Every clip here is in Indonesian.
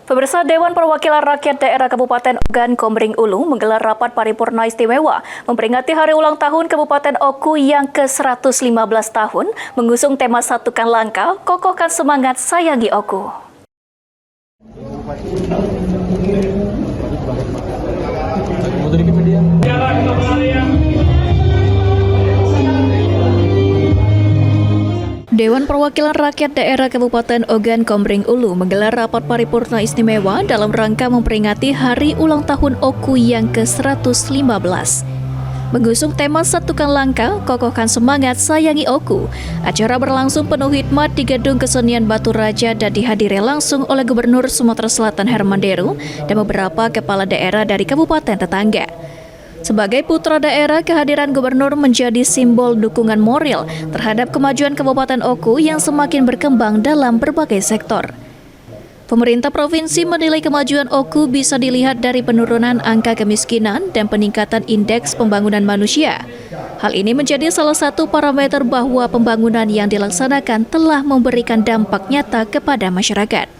Pemirsa, Dewan Perwakilan Rakyat Daerah Kabupaten Ogan Komering Ulu menggelar rapat paripurna istimewa memperingati hari ulang tahun Kabupaten Oku yang ke-115 tahun, mengusung tema Satukan Langkah, Kokohkan Semangat, Sayangi Oku. Dewan Perwakilan Rakyat Daerah Kabupaten Ogan Komering Ulu menggelar rapat paripurna istimewa dalam rangka memperingati hari ulang tahun Oku yang ke-115. Mengusung tema Satukan Langkah, Kokohkan Semangat, Sayangi Oku, acara berlangsung penuh hikmat di Gedung Kesenian Batu Raja dan dihadiri langsung oleh Gubernur Sumatera Selatan Herman Deru dan beberapa kepala daerah dari kabupaten tetangga. Sebagai putra daerah, kehadiran gubernur menjadi simbol dukungan moral terhadap kemajuan Kabupaten Oku yang semakin berkembang dalam berbagai sektor. Pemerintah provinsi menilai kemajuan Oku bisa dilihat dari penurunan angka kemiskinan dan peningkatan indeks pembangunan manusia. Hal ini menjadi salah satu parameter bahwa pembangunan yang dilaksanakan telah memberikan dampak nyata kepada masyarakat.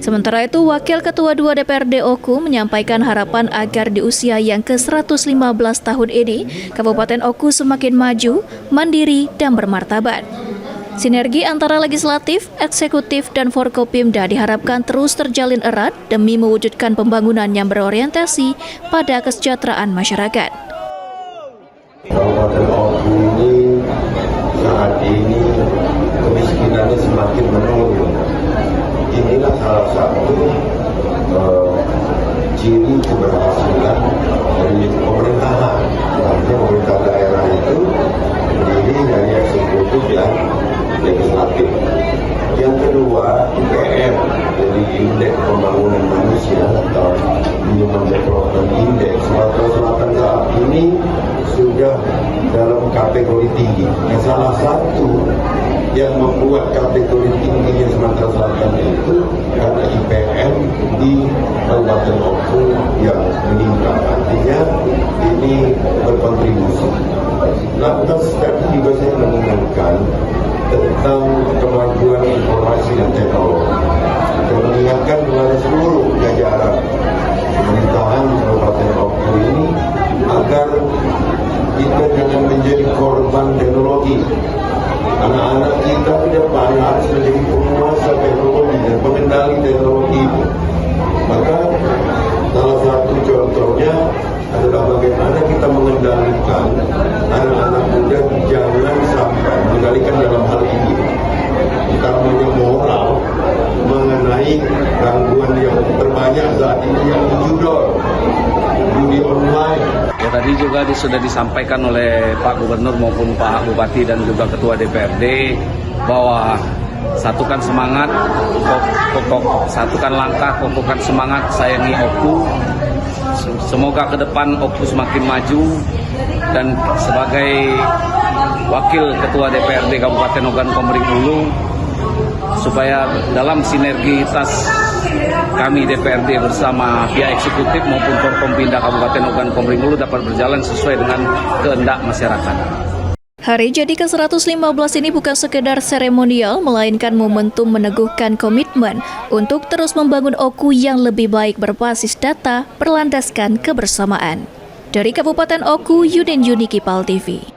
Sementara itu, Wakil Ketua 2 DPRD Oku menyampaikan harapan agar di usia yang ke-115 tahun ini, Kabupaten Oku semakin maju, mandiri, dan bermartabat. Sinergi antara legislatif, eksekutif, dan Forkopimda diharapkan terus terjalin erat demi mewujudkan pembangunan yang berorientasi pada kesejahteraan masyarakat. Kabupaten Oku ini saat ini kemiskinannya semakin menurun. Inilah salah satu ciri keberhasilan dari pemerintahan. Artinya pemerintah daerah itu terdiri dari eksekutif dan legislatif. Yang kedua, IPM, jadi Indeks Pembangunan Manusia atau Human Development Index. Sumatera Selatan saat ini sudah dalam kategori tinggi. Salah satu yang membuat kategori tingginya Sumatera Selatan itu karena IPM di Kabupaten Oku yang meningkat. Artinya ini berkontribusi. Lantas tadi juga saya mengingatkan tentang kemajuan informasi dan teknologi. Saya mengingatkan kepada seluruh jajaran pemerintahan Kabupaten Oku ini agar kita jangan menjadi korban teknologi. Anak-anak kita ke depan harus menjadi penguasa teknologi dan pengendali teknologi itu. Maka salah satu contohnya adalah bagaimana kita mengendalikan anak-anak muda jangan sampai mengendalikan dalam hal ini. Utamanya moral mengenai gangguan yang terbanyak saat ini yang judi online. Ya, tadi juga sudah disampaikan oleh Pak Gubernur maupun Pak Bupati dan juga Ketua DPRD bahwa satukan semangat, satukan langkah, kokohkan semangat, sayangi Oku. Semoga ke depan Oku semakin maju, dan sebagai Wakil Ketua DPRD Kabupaten Ogan Komering Ulu, supaya dalam sinergitas kami DPRD bersama pihak eksekutif maupun Forkopimda Kabupaten Ogan Komering Ulu dapat berjalan sesuai dengan kehendak masyarakat. Hari jadi ke-115 ini bukan sekedar seremonial, melainkan momentum meneguhkan komitmen untuk terus membangun Oku yang lebih baik berbasis data, berlandaskan kebersamaan. Dari Kabupaten Oku, Yudin Yuniki, PAL TV.